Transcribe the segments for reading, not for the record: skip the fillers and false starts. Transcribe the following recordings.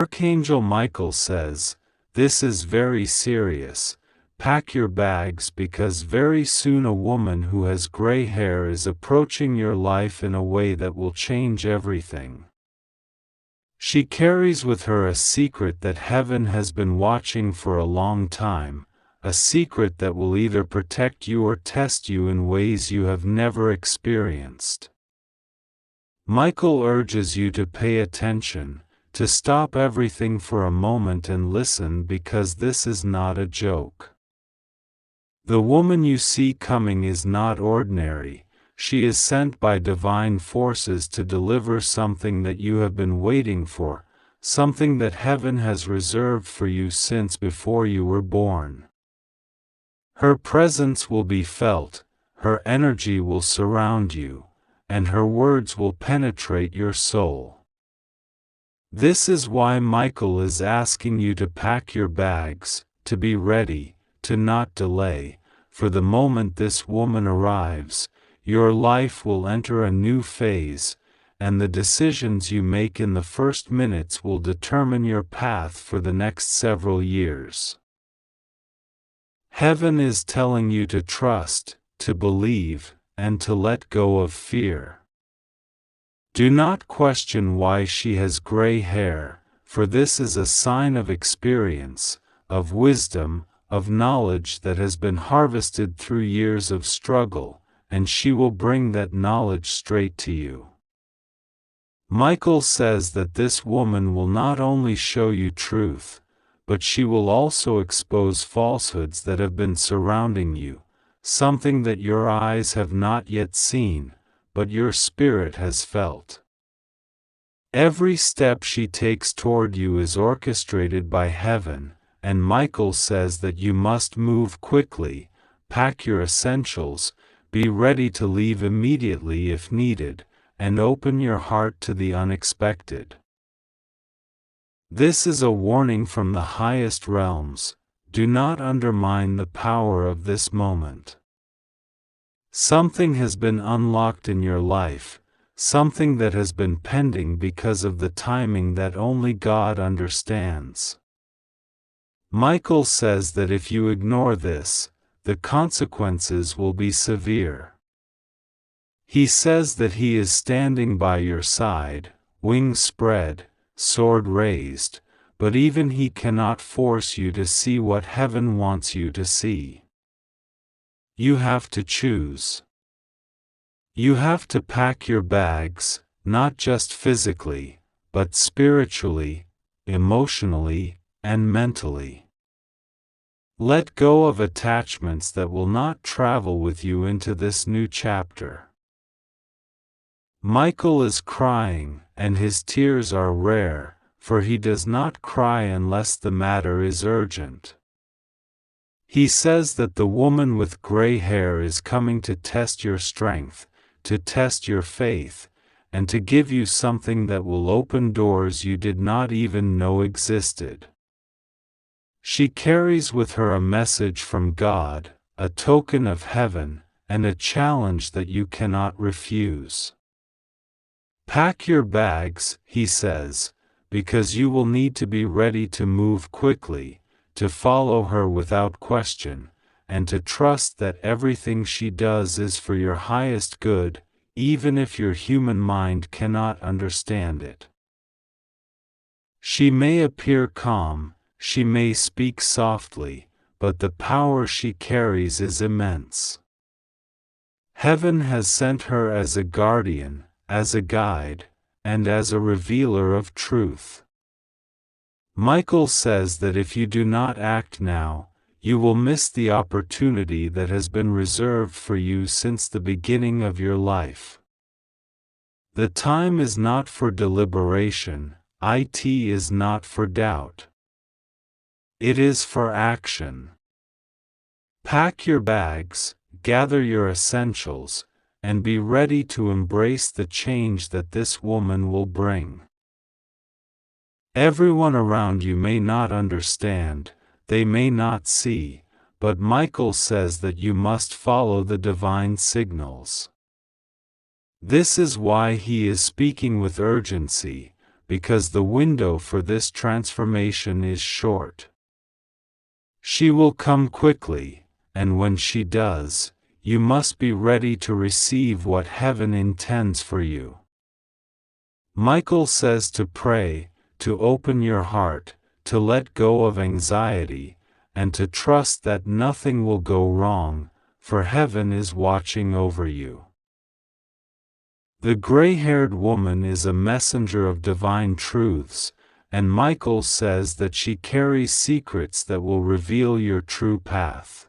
Archangel Michael says, "This is very serious. Pack your bags because very soon a woman who has gray hair is approaching your life in a way that will change everything. She carries with her a secret that heaven has been watching for a long time, a secret that will either protect you or test you in ways you have never experienced." Michael urges you to pay attention, to stop everything for a moment and listen, because this is not a joke. The woman you see coming is not ordinary. She is sent by divine forces to deliver something that you have been waiting for, something that heaven has reserved for you since before you were born. Her presence will be felt, her energy will surround you, and her words will penetrate your soul. This is why Michael is asking you to pack your bags, to be ready, to not delay, for the moment this woman arrives, your life will enter a new phase, and the decisions you make in the first minutes will determine your path for the next several years. Heaven is telling you to trust, to believe, and to let go of fear. Do not question why she has gray hair, for this is a sign of experience, of wisdom, of knowledge that has been harvested through years of struggle, and she will bring that knowledge straight to you. Michael says that this woman will not only show you truth, but she will also expose falsehoods that have been surrounding you, something that your eyes have not yet seen, but your spirit has felt. Every step she takes toward you is orchestrated by heaven, and Michael says that you must move quickly, pack your essentials, be ready to leave immediately if needed, and open your heart to the unexpected. This is a warning from the highest realms. Do not undermine the power of this moment. Something has been unlocked in your life, something that has been pending because of the timing that only God understands. Michael says that if you ignore this, the consequences will be severe. He says that he is standing by your side, wings spread, sword raised, but even he cannot force you to see what heaven wants you to see. You have to choose. You have to pack your bags, not just physically, but spiritually, emotionally, and mentally. Let go of attachments that will not travel with you into this new chapter. Michael is crying, and his tears are rare, for he does not cry unless the matter is urgent. He says that the woman with gray hair is coming to test your strength, to test your faith, and to give you something that will open doors you did not even know existed. She carries with her a message from God, a token of heaven, and a challenge that you cannot refuse. Pack your bags, he says, because you will need to be ready to move quickly, to follow her without question, and to trust that everything she does is for your highest good, even if your human mind cannot understand it. She may appear calm, she may speak softly, but the power she carries is immense. Heaven has sent her as a guardian, as a guide, and as a revealer of truth. Michael says that if you do not act now, you will miss the opportunity that has been reserved for you since the beginning of your life. The time is not for deliberation, it is not for doubt. It is for action. Pack your bags, gather your essentials, and be ready to embrace the change that this woman will bring. Everyone around you may not understand, they may not see, but Michael says that you must follow the divine signals. This is why he is speaking with urgency, because the window for this transformation is short. She will come quickly, and when she does, you must be ready to receive what heaven intends for you. Michael says to pray, to open your heart, to let go of anxiety, and to trust that nothing will go wrong, for heaven is watching over you. The gray-haired woman is a messenger of divine truths, and Michael says that she carries secrets that will reveal your true path.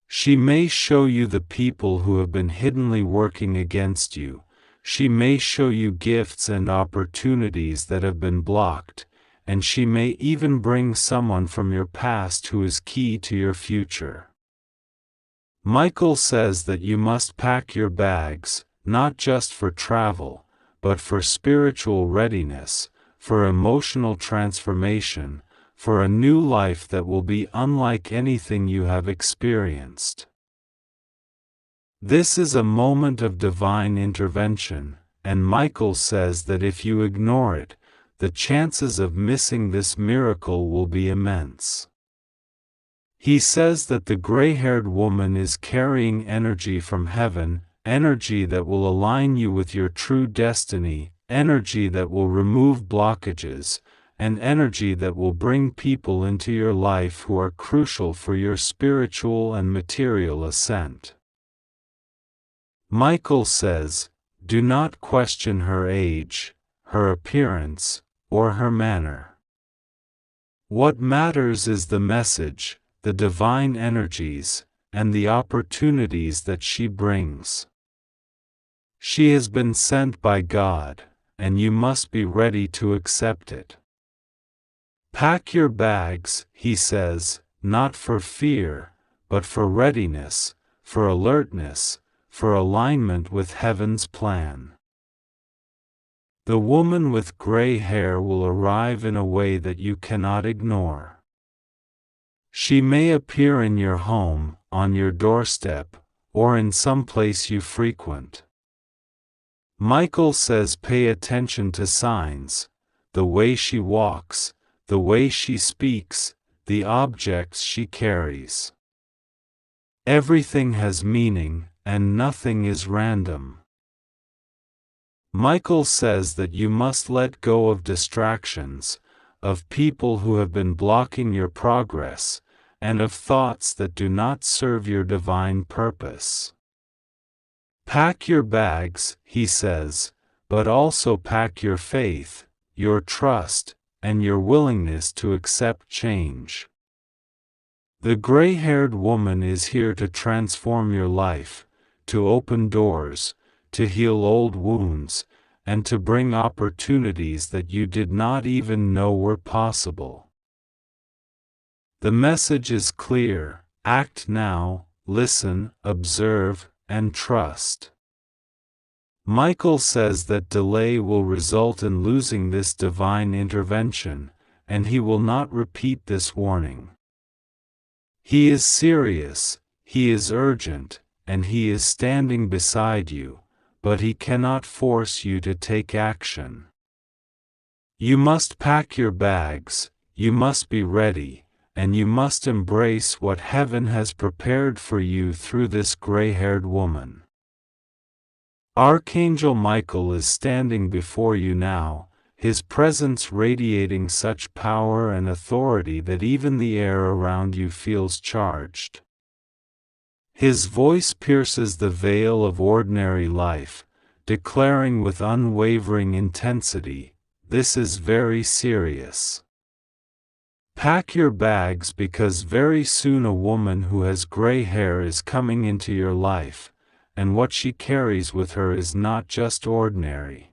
She may show you the people who have been hiddenly working against you. She may show you gifts and opportunities that have been blocked, and she may even bring someone from your past who is key to your future. Michael says that you must pack your bags, not just for travel, but for spiritual readiness, for emotional transformation, for a new life that will be unlike anything you have experienced. This is a moment of divine intervention, and Michael says that if you ignore it, the chances of missing this miracle will be immense. He says that the gray-haired woman is carrying energy from heaven, energy that will align you with your true destiny, energy that will remove blockages, and energy that will bring people into your life who are crucial for your spiritual and material ascent. Michael says, do not question her age, her appearance, or her manner. What matters is the message, the divine energies, and the opportunities that she brings. She has been sent by God, and you must be ready to accept it. Pack your bags, he says, not for fear, but for readiness, for alertness, for alignment with heaven's plan. The woman with gray hair will arrive in a way that you cannot ignore. She may appear in your home, on your doorstep, or in some place you frequent. Michael says pay attention to signs, the way she walks, the way she speaks, the objects she carries. Everything has meaning, and nothing is random. Michael says that you must let go of distractions, of people who have been blocking your progress, and of thoughts that do not serve your divine purpose. Pack your bags, he says, but also pack your faith, your trust, and your willingness to accept change. The gray-haired woman is here to transform your life, to open doors, to heal old wounds, and to bring opportunities that you did not even know were possible. The message is clear: act now, listen, observe, and trust. Michael says that delay will result in losing this divine intervention, and he will not repeat this warning. He is serious, he is urgent, and he is standing beside you, but he cannot force you to take action. You must pack your bags, you must be ready, and you must embrace what heaven has prepared for you through this gray-haired woman. Archangel Michael is standing before you now, his presence radiating such power and authority that even the air around you feels charged. His voice pierces the veil of ordinary life, declaring with unwavering intensity, "This is very serious. Pack your bags because very soon a woman who has gray hair is coming into your life, and what she carries with her is not just ordinary.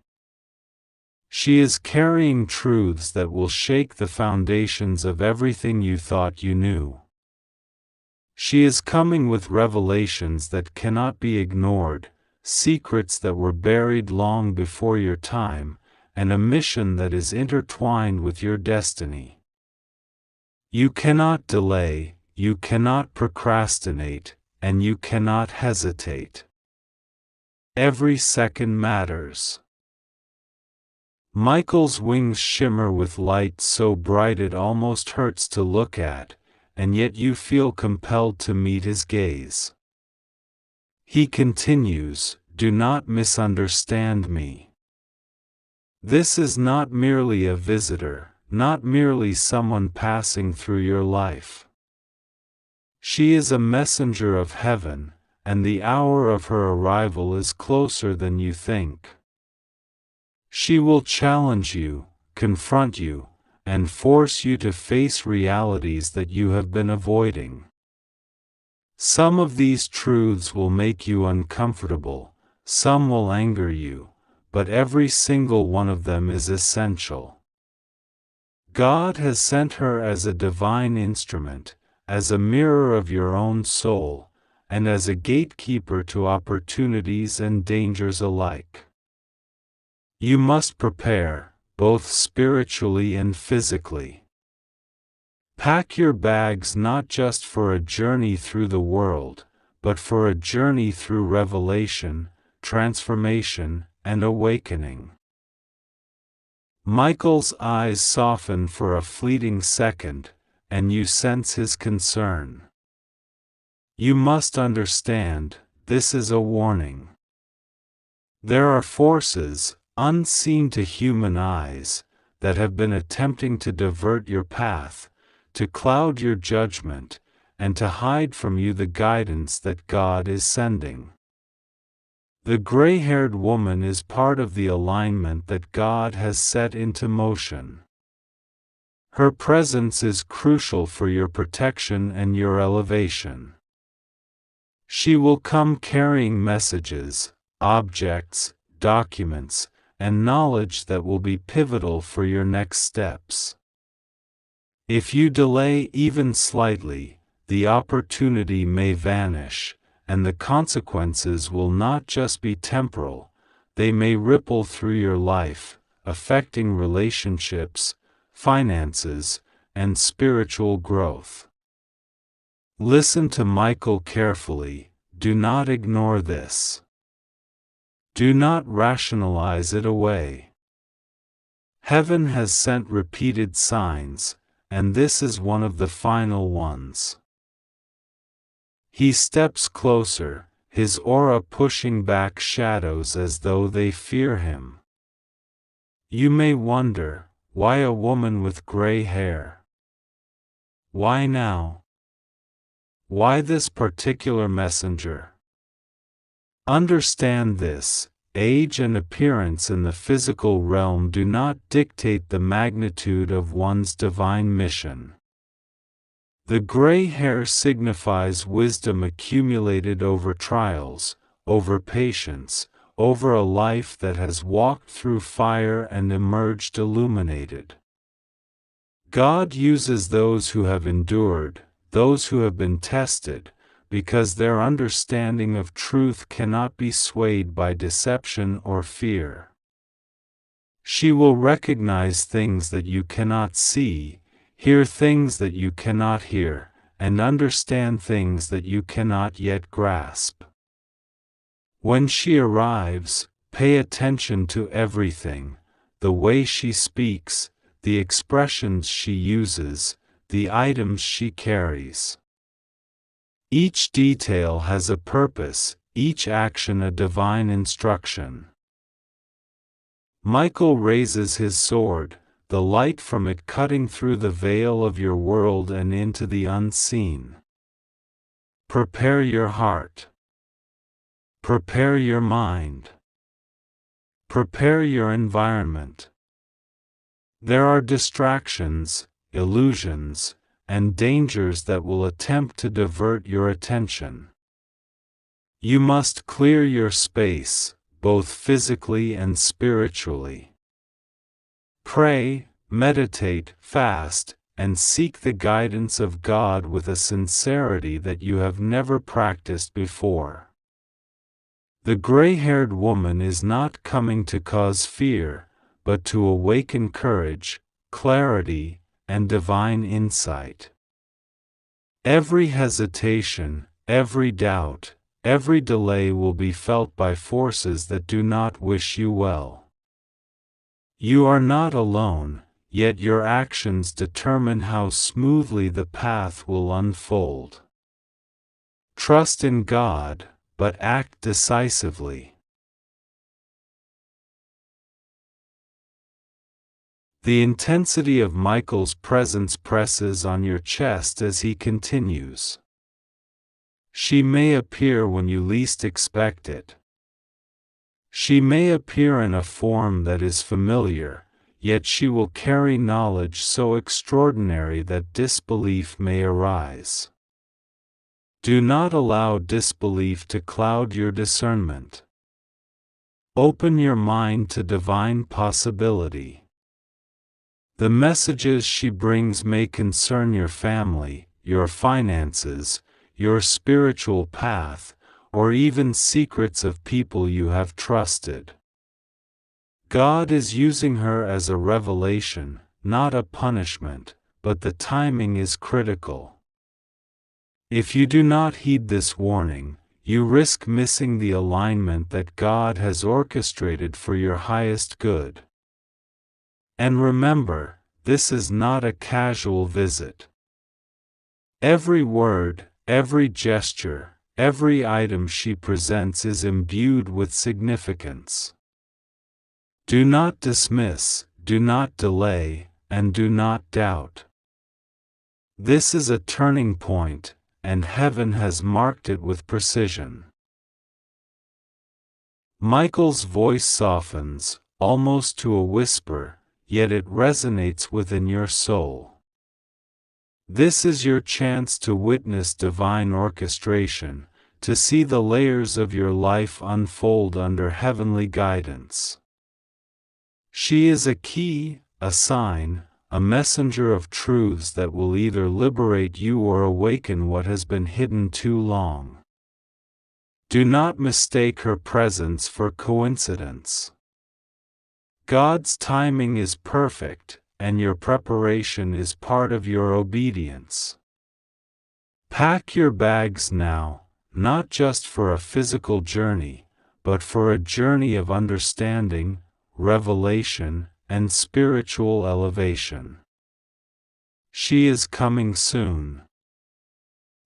She is carrying truths that will shake the foundations of everything you thought you knew. She is coming with revelations that cannot be ignored, secrets that were buried long before your time, and a mission that is intertwined with your destiny. You cannot delay, you cannot procrastinate, and you cannot hesitate. Every second matters. Michael's wings shimmer with light so bright it almost hurts to look at, and yet you feel compelled to meet his gaze. He continues, "Do not misunderstand me. This is not merely a visitor, not merely someone passing through your life. She is a messenger of heaven, and the hour of her arrival is closer than you think. She will challenge you, confront you, and force you to face realities that you have been avoiding. Some of these truths will make you uncomfortable, some will anger you, but every single one of them is essential. God has sent her as a divine instrument, as a mirror of your own soul, and as a gatekeeper to opportunities and dangers alike. You must prepare, both spiritually and physically. Pack your bags not just for a journey through the world, but for a journey through revelation, transformation, and awakening." Michael's eyes soften for a fleeting second, and you sense his concern. You must understand, this is a warning. There are forces, unseen to human eyes, that have been attempting to divert your path, to cloud your judgment, and to hide from you the guidance that God is sending. The gray-haired woman is part of the alignment that God has set into motion. Her presence is crucial for your protection and your elevation. She will come carrying messages, objects, documents, and knowledge that will be pivotal for your next steps. If you delay even slightly, the opportunity may vanish, and the consequences will not just be temporal, they may ripple through your life, affecting relationships, finances, and spiritual growth. Listen to Michael carefully, do not ignore this. Do not rationalize it away. Heaven has sent repeated signs, and this is one of the final ones. He steps closer, his aura pushing back shadows as though they fear him. You may wonder, why a woman with gray hair? Why now? Why this particular messenger? Understand this, age and appearance in the physical realm do not dictate the magnitude of one's divine mission. The gray hair signifies wisdom accumulated over trials, over patience, over a life that has walked through fire and emerged illuminated. God uses those who have endured, those who have been tested, because their understanding of truth cannot be swayed by deception or fear. She will recognize things that you cannot see, hear things that you cannot hear, and understand things that you cannot yet grasp. When she arrives, pay attention to everything, the way she speaks, the expressions she uses, the items she carries. Each detail has a purpose, each action a divine instruction. Michael raises his sword, the light from it cutting through the veil of your world and into the unseen. Prepare your heart. Prepare your mind. Prepare your environment. There are distractions, illusions, and dangers that will attempt to divert your attention. You must clear your space, both physically and spiritually. Pray, meditate, fast, and seek the guidance of God with a sincerity that you have never practiced before. The gray-haired woman is not coming to cause fear, but to awaken courage, clarity, and divine insight. Every hesitation, every doubt, every delay will be felt by forces that do not wish you well. You are not alone, yet your actions determine how smoothly the path will unfold. Trust in God, but act decisively. The intensity of Michael's presence presses on your chest as he continues. She may appear when you least expect it. She may appear in a form that is familiar, yet she will carry knowledge so extraordinary that disbelief may arise. Do not allow disbelief to cloud your discernment. Open your mind to divine possibility. The messages she brings may concern your family, your finances, your spiritual path, or even secrets of people you have trusted. God is using her as a revelation, not a punishment, but the timing is critical. If you do not heed this warning, you risk missing the alignment that God has orchestrated for your highest good. And remember, this is not a casual visit. Every word, every gesture, every item she presents is imbued with significance. Do not dismiss, do not delay, and do not doubt. This is a turning point, and heaven has marked it with precision. Michael's voice softens, almost to a whisper, yet it resonates within your soul. This is your chance to witness divine orchestration, to see the layers of your life unfold under heavenly guidance. She is a key, a sign, a messenger of truths that will either liberate you or awaken what has been hidden too long. Do not mistake her presence for coincidence. God's timing is perfect, and your preparation is part of your obedience. Pack your bags now, not just for a physical journey, but for a journey of understanding, revelation, and spiritual elevation. She is coming soon.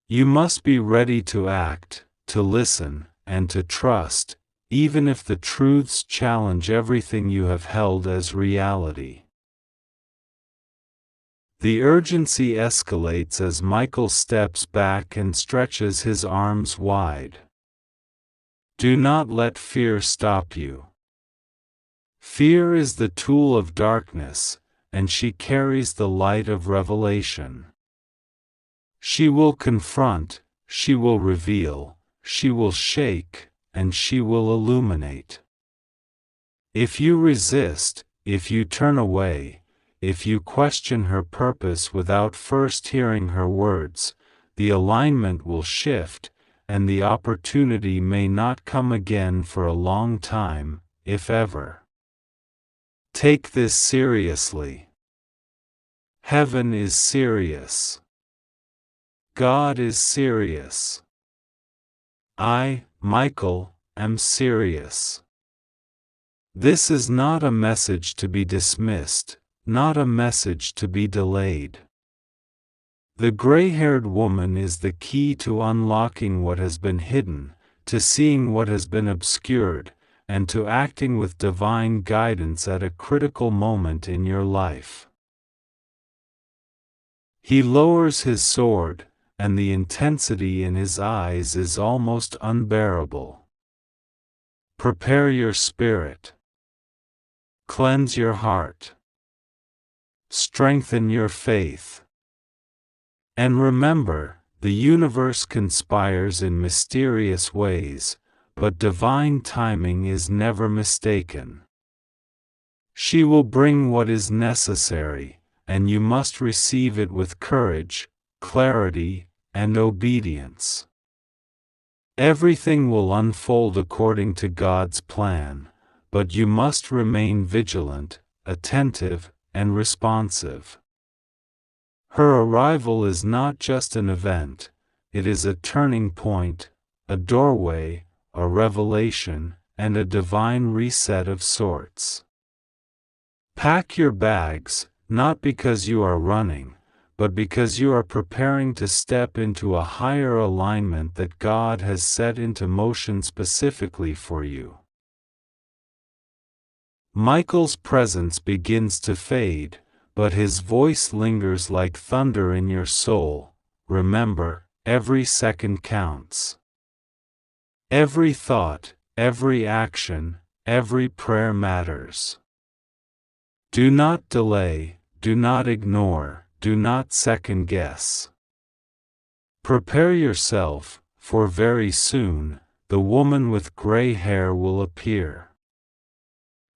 You must be ready to act, to listen, and to trust, even if the truths challenge everything you have held as reality. The urgency escalates as Michael steps back and stretches his arms wide. Do not let fear stop you. Fear is the tool of darkness, and she carries the light of revelation. She will confront, she will reveal, she will shake, and she will illuminate. If you resist, if you turn away, if you question her purpose without first hearing her words, the alignment will shift, and the opportunity may not come again for a long time, if ever. Take this seriously. Heaven is serious. God is serious. I, Michael, am serious. This is not a message to be dismissed, not a message to be delayed. The gray-haired woman is the key to unlocking what has been hidden, to seeing what has been obscured, and to acting with divine guidance at a critical moment in your life. He lowers his sword, and the intensity in his eyes is almost unbearable. Prepare your spirit. Cleanse your heart. Strengthen your faith. And remember, the universe conspires in mysterious ways, but divine timing is never mistaken. She will bring what is necessary, and you must receive it with courage, clarity, and obedience. Everything will unfold according to God's plan, but you must remain vigilant, attentive, and responsive. Her arrival is not just an event, it is a turning point, a doorway, a revelation, and a divine reset of sorts. Pack your bags, not because you are running, but because you are preparing to step into a higher alignment that God has set into motion specifically for you. Michael's presence begins to fade, but his voice lingers like thunder in your soul. Remember, every second counts. Every thought, every action, every prayer matters. Do not delay, do not ignore, do not second guess. Prepare yourself, for very soon, the woman with gray hair will appear.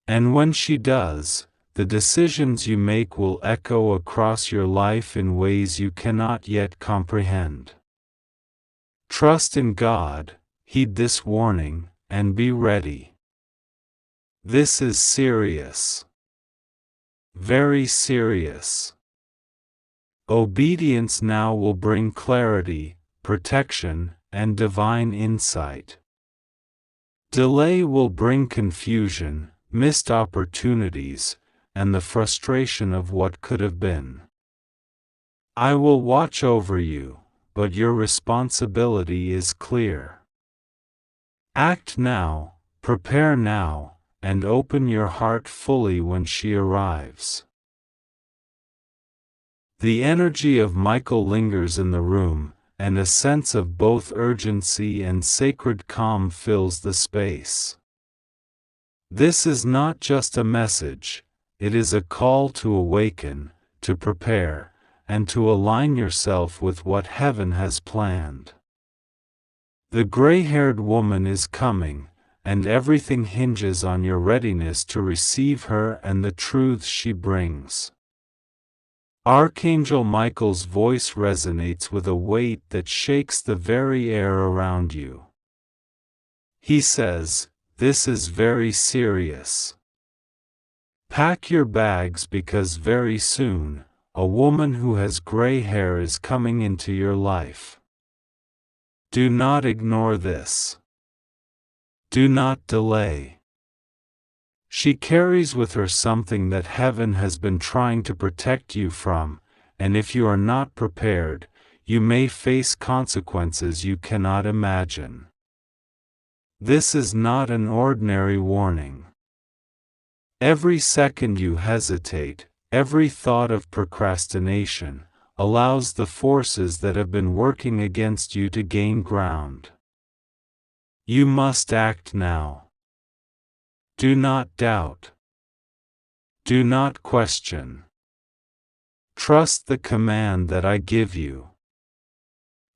And when she does, the decisions you make will echo across your life in ways you cannot yet comprehend. Trust in God, heed this warning, and be ready. This is serious. Very serious. Obedience now will bring clarity, protection, and divine insight. Delay will bring confusion, missed opportunities, and the frustration of what could have been. I will watch over you, but your responsibility is clear. Act now, prepare now, and open your heart fully when she arrives. The energy of Michael lingers in the room, and a sense of both urgency and sacred calm fills the space. This is not just a message, it is a call to awaken, to prepare, and to align yourself with what heaven has planned. The gray-haired woman is coming, and everything hinges on your readiness to receive her and the truths she brings. Archangel Michael's voice resonates with a weight that shakes the very air around you. He says, "This is very serious. Pack your bags because very soon, a woman who has gray hair is coming into your life. Do not ignore this. Do not delay. She carries with her something that heaven has been trying to protect you from, and if you are not prepared, you may face consequences you cannot imagine." This is not an ordinary warning. Every second you hesitate, every thought of procrastination, allows the forces that have been working against you to gain ground. You must act now. Do not doubt. Do not question. Trust the command that I give you.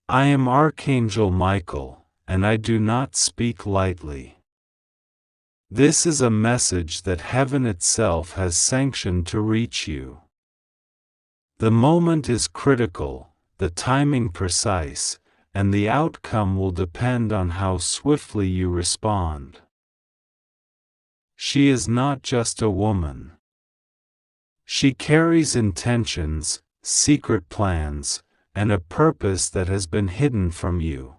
I am Archangel Michael, and I do not speak lightly. This is a message that heaven itself has sanctioned to reach you. The moment is critical, the timing precise, and the outcome will depend on how swiftly you respond. She is not just a woman. She carries intentions, secret plans, and a purpose that has been hidden from you.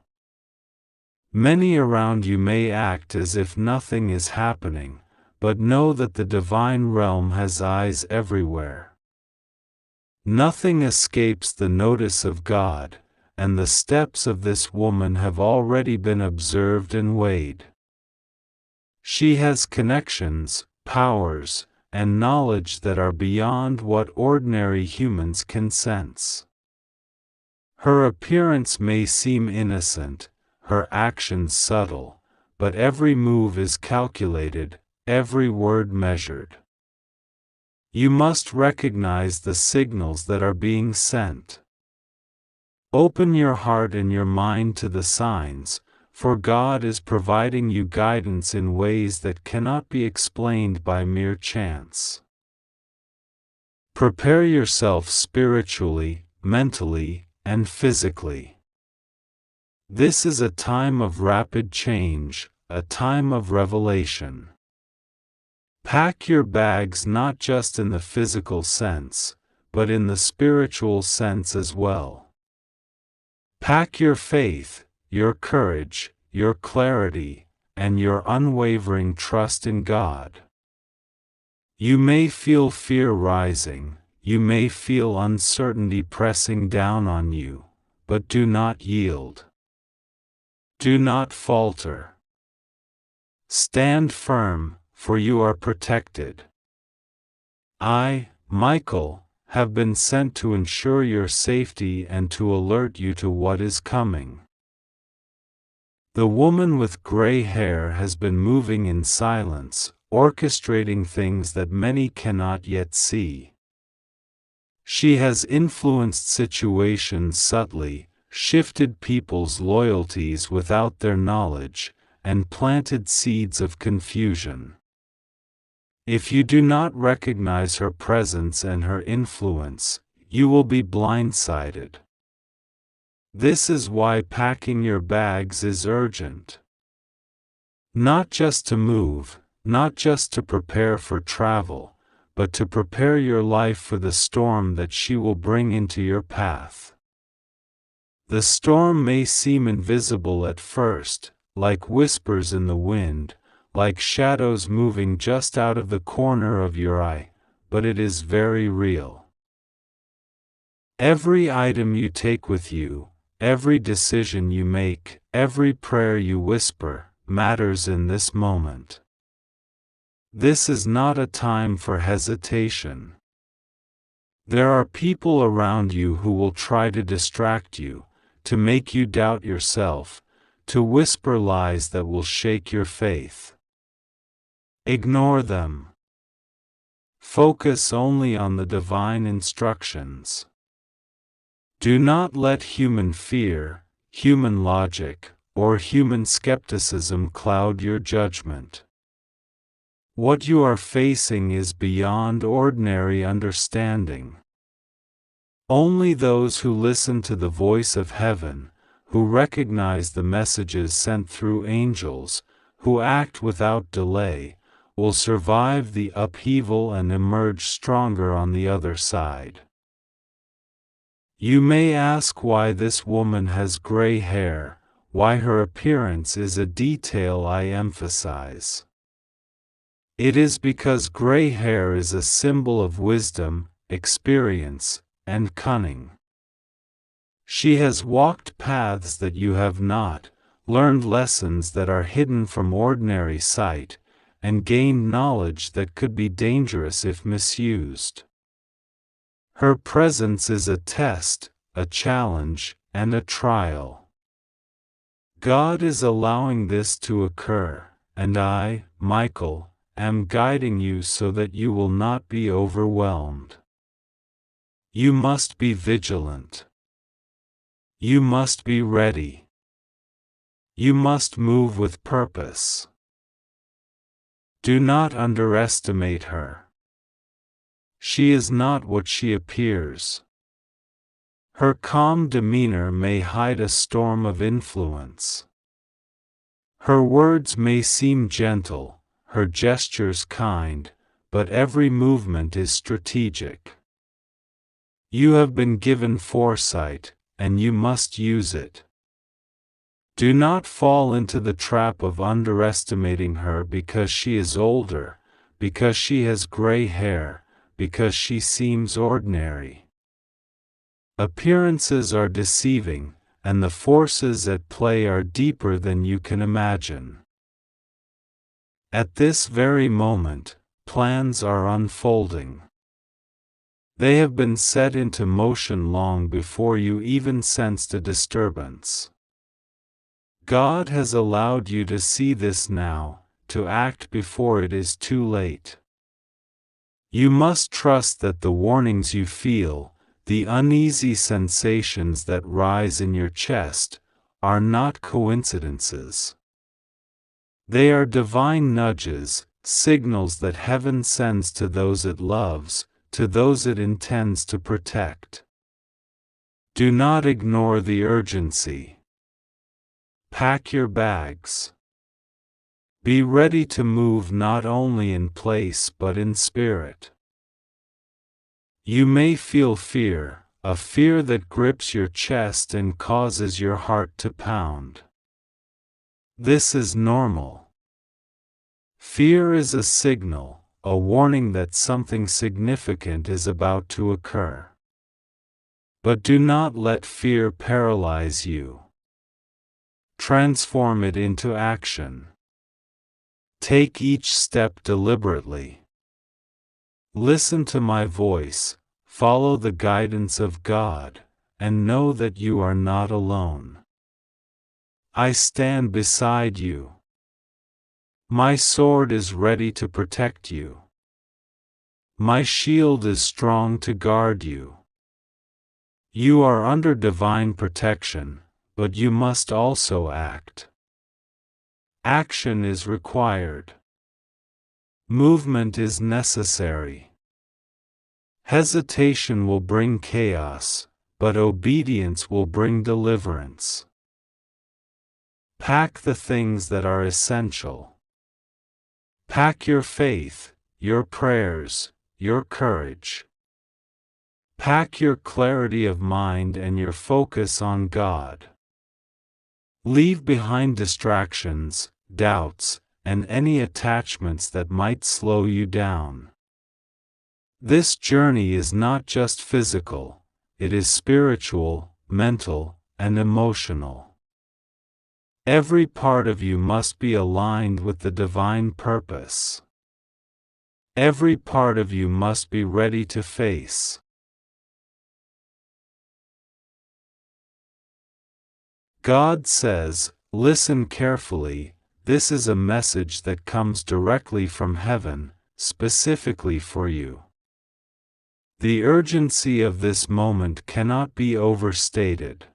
Many around you may act as if nothing is happening, but know that the divine realm has eyes everywhere. Nothing escapes the notice of God, and the steps of this woman have already been observed and weighed. She has connections, powers, and knowledge that are beyond what ordinary humans can sense. Her appearance may seem innocent, her actions subtle, but every move is calculated, every word measured. You must recognize the signals that are being sent. Open your heart and your mind to the signs, for God is providing you guidance in ways that cannot be explained by mere chance. Prepare yourself spiritually, mentally, and physically. This is a time of rapid change, a time of revelation. Pack your bags not just in the physical sense, but in the spiritual sense as well. Pack your faith, your courage, your clarity, and your unwavering trust in God. You may feel fear rising, you may feel uncertainty pressing down on you, but do not yield. Do not falter. Stand firm, for you are protected. I, Michael, have been sent to ensure your safety and to alert you to what is coming. The woman with gray hair has been moving in silence, orchestrating things that many cannot yet see. She has influenced situations subtly, shifted people's loyalties without their knowledge, and planted seeds of confusion. If you do not recognize her presence and her influence, you will be blindsided. This is why packing your bags is urgent. Not just to move, not just to prepare for travel, but to prepare your life for the storm that she will bring into your path. The storm may seem invisible at first, like whispers in the wind, like shadows moving just out of the corner of your eye, but it is very real. Every item you take with you, every decision you make, every prayer you whisper, matters in this moment. This is not a time for hesitation. There are people around you who will try to distract you, to make you doubt yourself, to whisper lies that will shake your faith. Ignore them. Focus only on the divine instructions. Do not let human fear, human logic, or human skepticism cloud your judgment. What you are facing is beyond ordinary understanding. Only those who listen to the voice of heaven, who recognize the messages sent through angels, who act without delay, will survive the upheaval and emerge stronger on the other side. You may ask why this woman has gray hair, why her appearance is a detail I emphasize. It is because gray hair is a symbol of wisdom, experience, and cunning. She has walked paths that you have not, learned lessons that are hidden from ordinary sight, and gained knowledge that could be dangerous if misused. Her presence is a test, a challenge, and a trial. God is allowing this to occur, and I, Michael, am guiding you so that you will not be overwhelmed. You must be vigilant. You must be ready. You must move with purpose. Do not underestimate her. She is not what she appears. Her calm demeanor may hide a storm of influence. Her words may seem gentle, her gestures kind, but every movement is strategic. You have been given foresight, and you must use it. Do not fall into the trap of underestimating her because she is older, because she has gray hair, because she seems ordinary. Appearances are deceiving, and the forces at play are deeper than you can imagine. At this very moment, plans are unfolding. They have been set into motion long before you even sensed a disturbance. God has allowed you to see this now, to act before it is too late. You must trust that the warnings you feel, the uneasy sensations that rise in your chest, are not coincidences. They are divine nudges, signals that heaven sends to those it loves, to those it intends to protect. Do not ignore the urgency. Pack your bags. Be ready to move not only in place but in spirit. You may feel fear, a fear that grips your chest and causes your heart to pound. This is normal. Fear is a signal, a warning that something significant is about to occur. But do not let fear paralyze you. Transform it into action. Take each step deliberately. Listen to my voice, follow the guidance of God, and know that you are not alone. I stand beside you. My sword is ready to protect you. My shield is strong to guard you. You are under divine protection, but you must also act. Action is required. Movement is necessary. Hesitation will bring chaos, but obedience will bring deliverance. Pack the things that are essential. Pack your faith, your prayers, your courage. Pack your clarity of mind and your focus on God. Leave behind distractions, doubts, and any attachments that might slow you down. This journey is not just physical, it is spiritual, mental, and emotional. Every part of you must be aligned with the divine purpose. Every part of you must be ready to face. God says, listen carefully, this is a message that comes directly from heaven, specifically for you. The urgency of this moment cannot be overstated.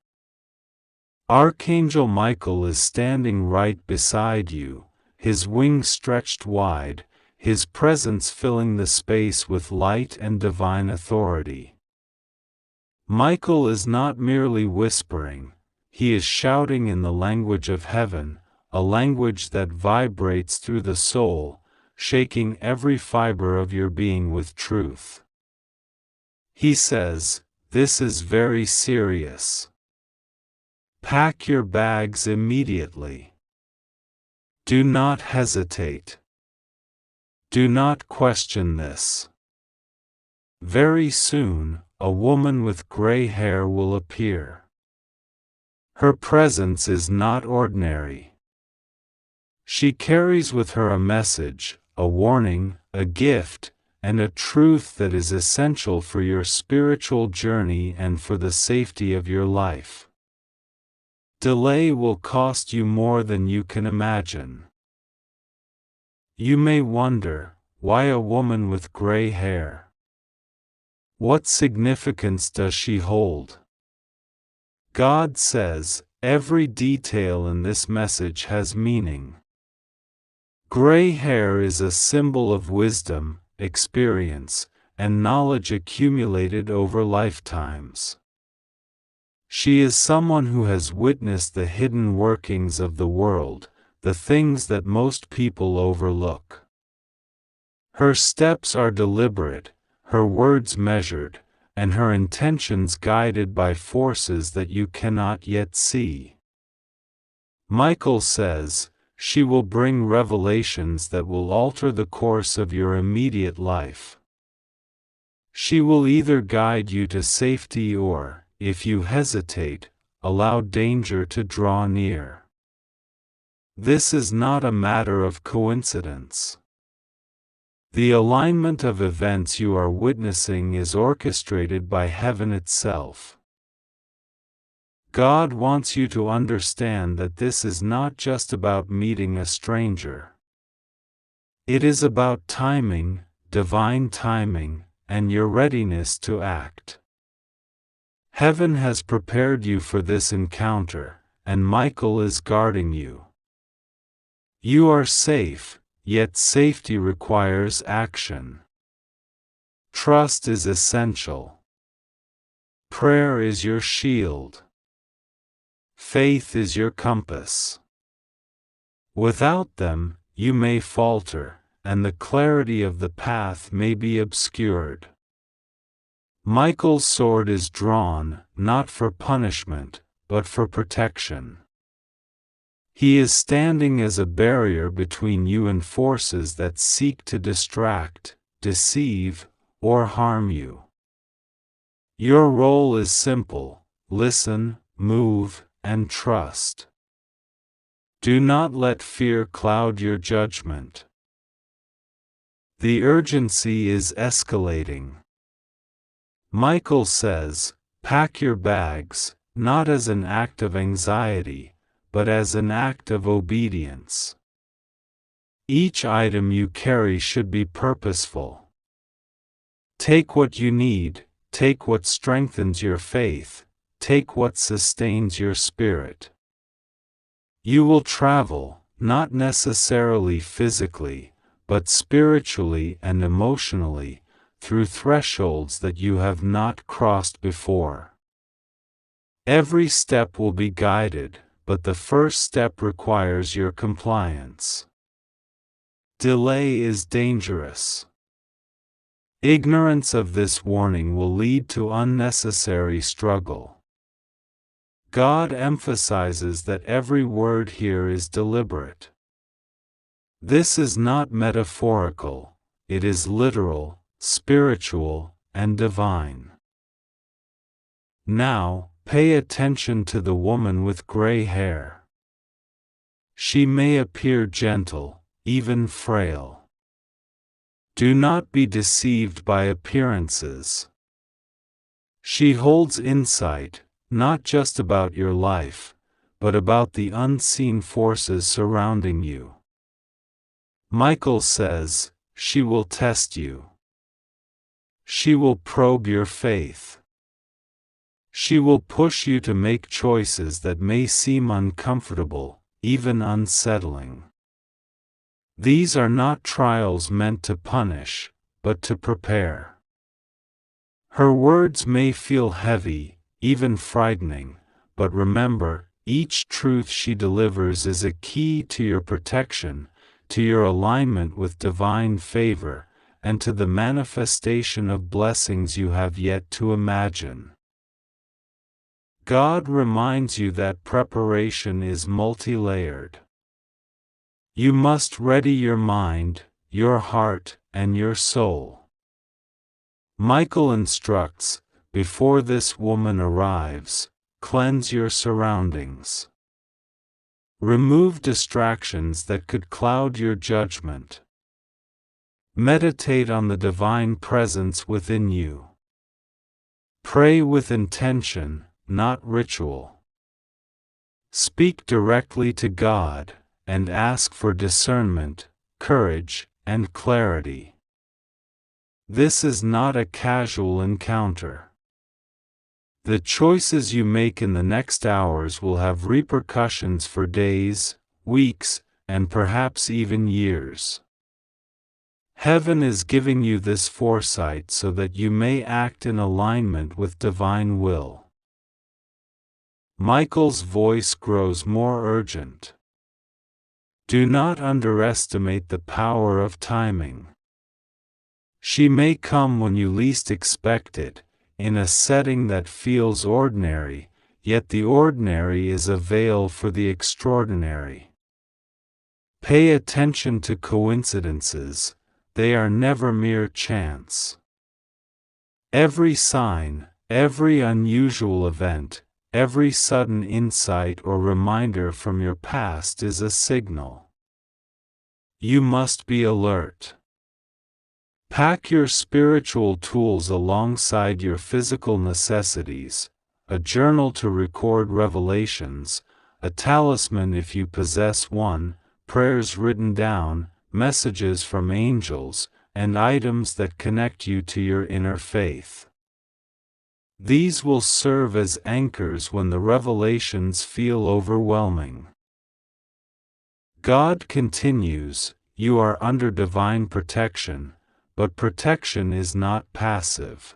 Archangel Michael is standing right beside you, his wings stretched wide, his presence filling the space with light and divine authority. Michael is not merely whispering, he is shouting in the language of heaven, a language that vibrates through the soul, shaking every fiber of your being with truth. He says, this is very serious. Pack your bags immediately. Do not hesitate. Do not question this. Very soon, a woman with gray hair will appear. Her presence is not ordinary. She carries with her a message, a warning, a gift, and a truth that is essential for your spiritual journey and for the safety of your life. Delay will cost you more than you can imagine. You may wonder, why a woman with gray hair? What significance does she hold? God says, every detail in this message has meaning. Gray hair is a symbol of wisdom, experience, and knowledge accumulated over lifetimes. She is someone who has witnessed the hidden workings of the world, the things that most people overlook. Her steps are deliberate, her words measured, and her intentions guided by forces that you cannot yet see. Michael says, she will bring revelations that will alter the course of your immediate life. She will either guide you to safety or, if you hesitate, allow danger to draw near. This is not a matter of coincidence. The alignment of events you are witnessing is orchestrated by heaven itself. God wants you to understand that this is not just about meeting a stranger. It is about timing, divine timing, and your readiness to act. Heaven has prepared you for this encounter, and Michael is guarding you. You are safe, yet safety requires action. Trust is essential. Prayer is your shield. Faith is your compass. Without them, you may falter, and the clarity of the path may be obscured. Michael's sword is drawn, not for punishment, but for protection. He is standing as a barrier between you and forces that seek to distract, deceive, or harm you. Your role is simple: listen, move, and trust. Do not let fear cloud your judgment. The urgency is escalating. Michael says, pack your bags, not as an act of anxiety, but as an act of obedience. Each item you carry should be purposeful. Take what you need, take what strengthens your faith, take what sustains your spirit. You will travel, not necessarily physically, but spiritually and emotionally, through thresholds that you have not crossed before. Every step will be guided, but the first step requires your compliance. Delay is dangerous. Ignorance of this warning will lead to unnecessary struggle. God emphasizes that every word here is deliberate. This is not metaphorical, it is literal, spiritual, and divine. Now, pay attention to the woman with gray hair. She may appear gentle, even frail. Do not be deceived by appearances. She holds insight, not just about your life, but about the unseen forces surrounding you. Michael says, she will test you. She will probe your faith. She will push you to make choices that may seem uncomfortable, even unsettling. These are not trials meant to punish, but to prepare. Her words may feel heavy, even frightening, but remember, each truth she delivers is a key to your protection, to your alignment with divine favor, and to the manifestation of blessings you have yet to imagine. God reminds you that preparation is multi-layered. You must ready your mind, your heart, and your soul. Michael instructs, before this woman arrives, cleanse your surroundings. Remove distractions that could cloud your judgment. Meditate on the divine presence within you. Pray with intention, not ritual. Speak directly to God, and ask for discernment, courage, and clarity. This is not a casual encounter. The choices you make in the next hours will have repercussions for days, weeks, and perhaps even years. Heaven is giving you this foresight so that you may act in alignment with divine will. Michael's voice grows more urgent. Do not underestimate the power of timing. She may come when you least expect it, in a setting that feels ordinary, yet the ordinary is a veil for the extraordinary. Pay attention to coincidences, they are never mere chance. Every sign, every unusual event, every sudden insight or reminder from your past is a signal. You must be alert. Pack your spiritual tools alongside your physical necessities, a journal to record revelations, a talisman if you possess one, prayers written down, messages from angels, and items that connect you to your inner faith. These will serve as anchors when the revelations feel overwhelming. God continues, you are under divine protection, but protection is not passive.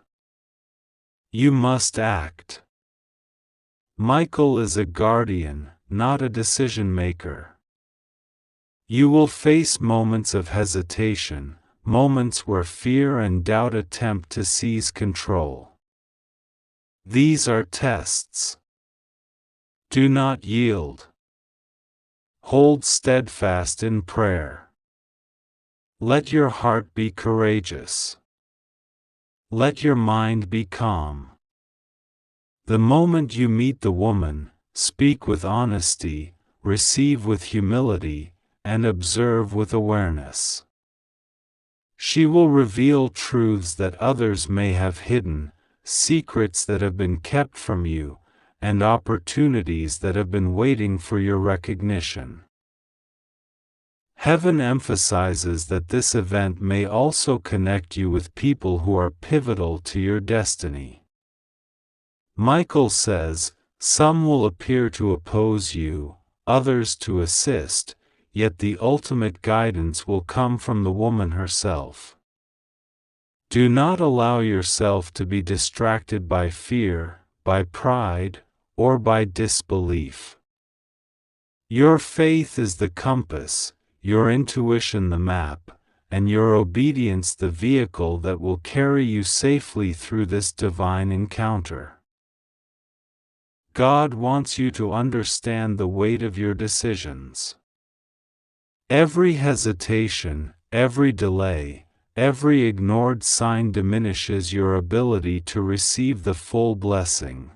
You must act. Michael is a guardian, not a decision maker. You will face moments of hesitation, moments where fear and doubt attempt to seize control. These are tests. Do not yield. hold steadfast in prayer. Let your heart be courageous. Let your mind be calm. The moment you meet the woman, speak with honesty, receive with humility, and observe with awareness. She will reveal truths that others may have hidden, secrets that have been kept from you, and opportunities that have been waiting for your recognition. Heaven emphasizes that this event may also connect you with people who are pivotal to your destiny. Michael says, "Some will appear to oppose you, others to assist, yet the ultimate guidance will come from the woman herself." Do not allow yourself to be distracted by fear, by pride, or by disbelief. Your faith is the compass, your intuition the map, and your obedience the vehicle that will carry you safely through this divine encounter. God wants you to understand the weight of your decisions. Every hesitation, every delay, every ignored sign diminishes your ability to receive the full blessing.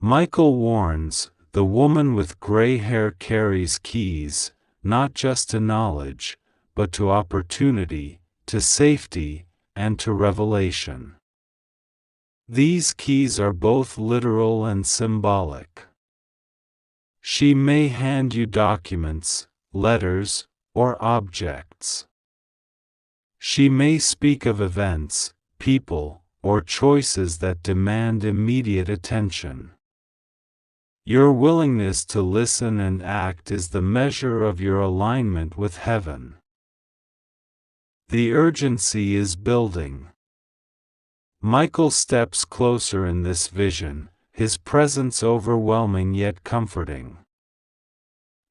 Michael warns, the woman with gray hair carries keys, not just to knowledge, but to opportunity, to safety, and to revelation. These keys are both literal and symbolic. She may hand you documents, letters, or objects. She may speak of events, people, or choices that demand immediate attention. Your willingness to listen and act is the measure of your alignment with heaven. The urgency is building. Michael steps closer in this vision, his presence overwhelming yet comforting.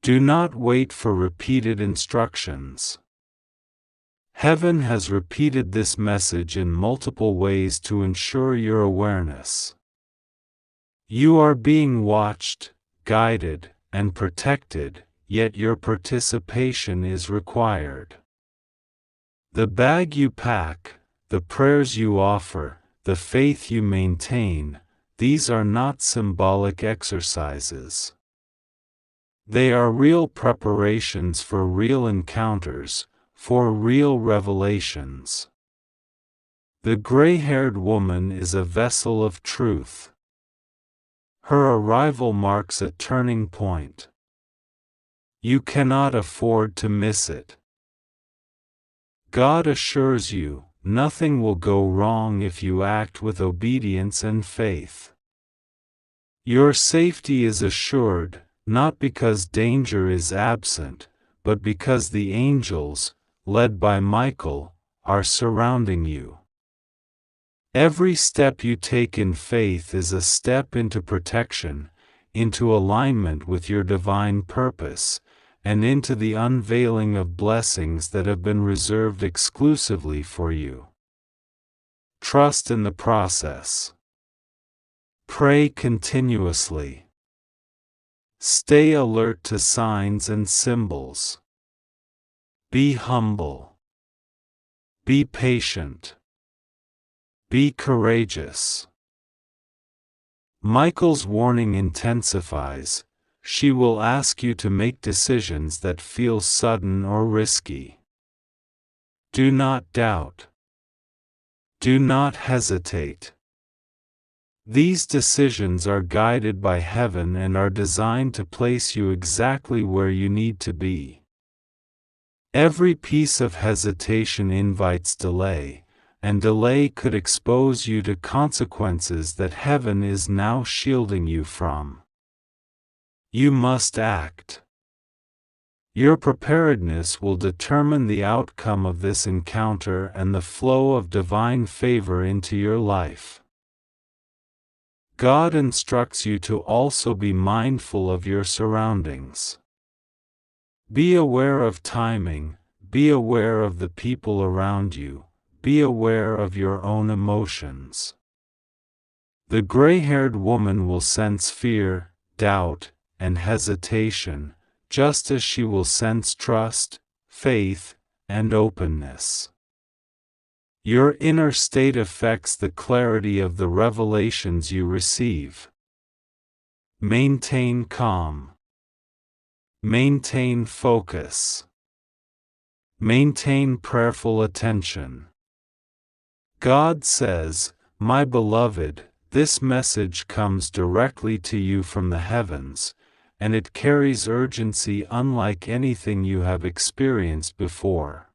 Do not wait for repeated instructions. Heaven has repeated this message in multiple ways to ensure your awareness. You are being watched, guided, and protected, yet your participation is required. The bag you pack, the prayers you offer, the faith you maintain, these are not symbolic exercises. They are real preparations for real encounters, for real revelations. The gray-haired woman is a vessel of truth. Her arrival marks a turning point. You cannot afford to miss it. God assures you, nothing will go wrong if you act with obedience and faith. Your safety is assured, not because danger is absent, but because the angels, led by Michael, are surrounding you. Every step you take in faith is a step into protection, into alignment with your divine purpose, and into the unveiling of blessings that have been reserved exclusively for you. Trust in the process. Pray continuously. Stay alert to signs and symbols. Be humble. Be patient. Be courageous. Michael's warning intensifies. She will ask you to make decisions that feel sudden or risky. Do not doubt. Do not hesitate. These decisions are guided by heaven and are designed to place you exactly where you need to be. Every piece of hesitation invites delay, and delay could expose you to consequences that heaven is now shielding you from. You must act. Your preparedness will determine the outcome of this encounter and the flow of divine favor into your life. God instructs you to also be mindful of your surroundings. Be aware of timing, be aware of the people around you, be aware of your own emotions. The gray-haired woman will sense fear, doubt, and hesitation, just as she will sense trust, faith, and openness. Your inner state affects the clarity of the revelations you receive. Maintain calm. Maintain focus. Maintain prayerful attention. God says, "My beloved, this message comes directly to you from the heavens, and it carries urgency unlike anything you have experienced before."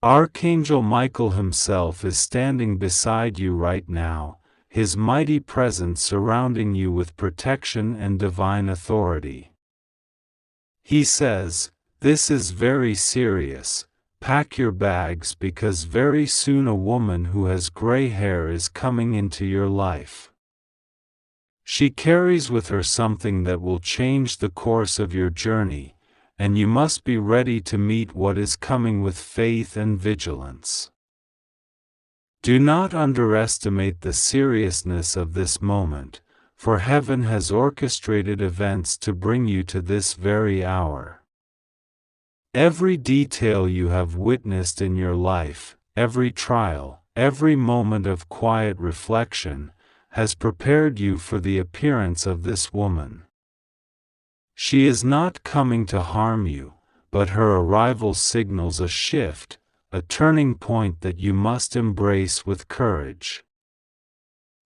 Archangel Michael himself is standing beside you right now, his mighty presence surrounding you with protection and divine authority. He says, "This is very serious. Pack your bags because very soon a woman who has gray hair is coming into your life. She carries with her something that will change the course of your journey, and you must be ready to meet what is coming with faith and vigilance." Do not underestimate the seriousness of this moment, for heaven has orchestrated events to bring you to this very hour. Every detail you have witnessed in your life, every trial, every moment of quiet reflection, has prepared you for the appearance of this woman. She is not coming to harm you, but her arrival signals a shift, a turning point that you must embrace with courage.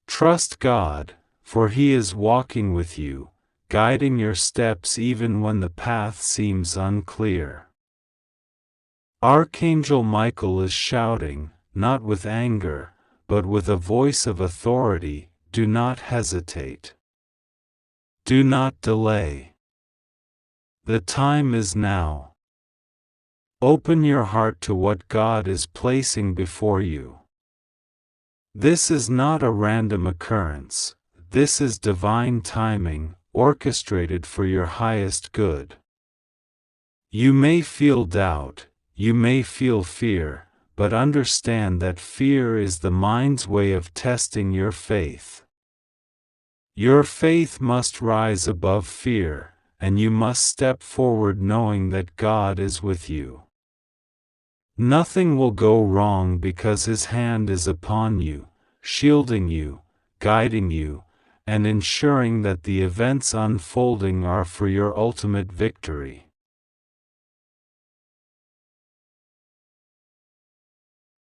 Trust God, for He is walking with you, guiding your steps even when the path seems unclear. Archangel Michael is shouting, not with anger, but with a voice of authority, "Do not hesitate. Do not delay. The time is now. Open your heart to what God is placing before you. This is not a random occurrence, this is divine timing, orchestrated for your highest good." You may feel doubt, you may feel fear, but understand that fear is the mind's way of testing your faith. Your faith must rise above fear, and you must step forward knowing that God is with you. Nothing will go wrong because His hand is upon you, shielding you, guiding you, and ensuring that the events unfolding are for your ultimate victory.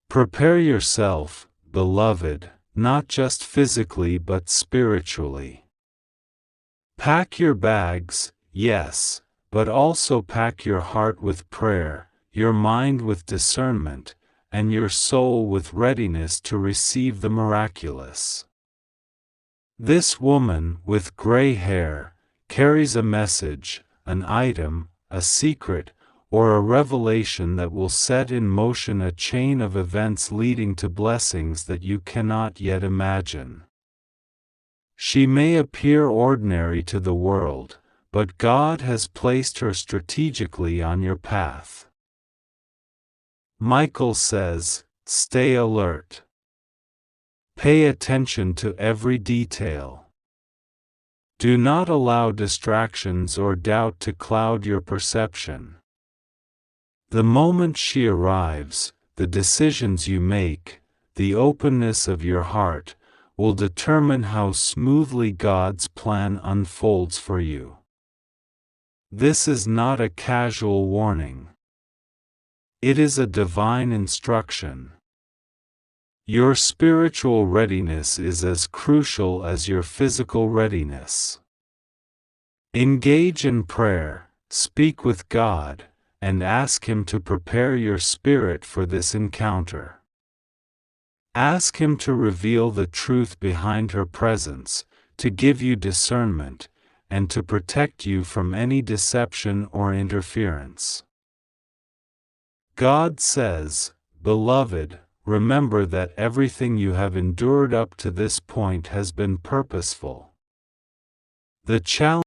Prepare yourself, beloved, not just physically but spiritually. Pack your bags, yes, but also pack your heart with prayer, your mind with discernment, and your soul with readiness to receive the miraculous. This woman, with gray hair, carries a message, an item, a secret, or a revelation that will set in motion a chain of events leading to blessings that you cannot yet imagine. She may appear ordinary to the world, but God has placed her strategically on your path. Michael says, "Stay alert. Pay attention to every detail. Do not allow distractions or doubt to cloud your perception. The moment she arrives, the decisions you make, the openness of your heart, will determine how smoothly God's plan unfolds for you." This is not a casual warning. It is a divine instruction. Your spiritual readiness is as crucial as your physical readiness. Engage in prayer, speak with God, and ask Him to prepare your spirit for this encounter. Ask Him to reveal the truth behind her presence, to give you discernment, and to protect you from any deception or interference. God says, "Beloved, remember that everything you have endured up to this point has been purposeful." The challenge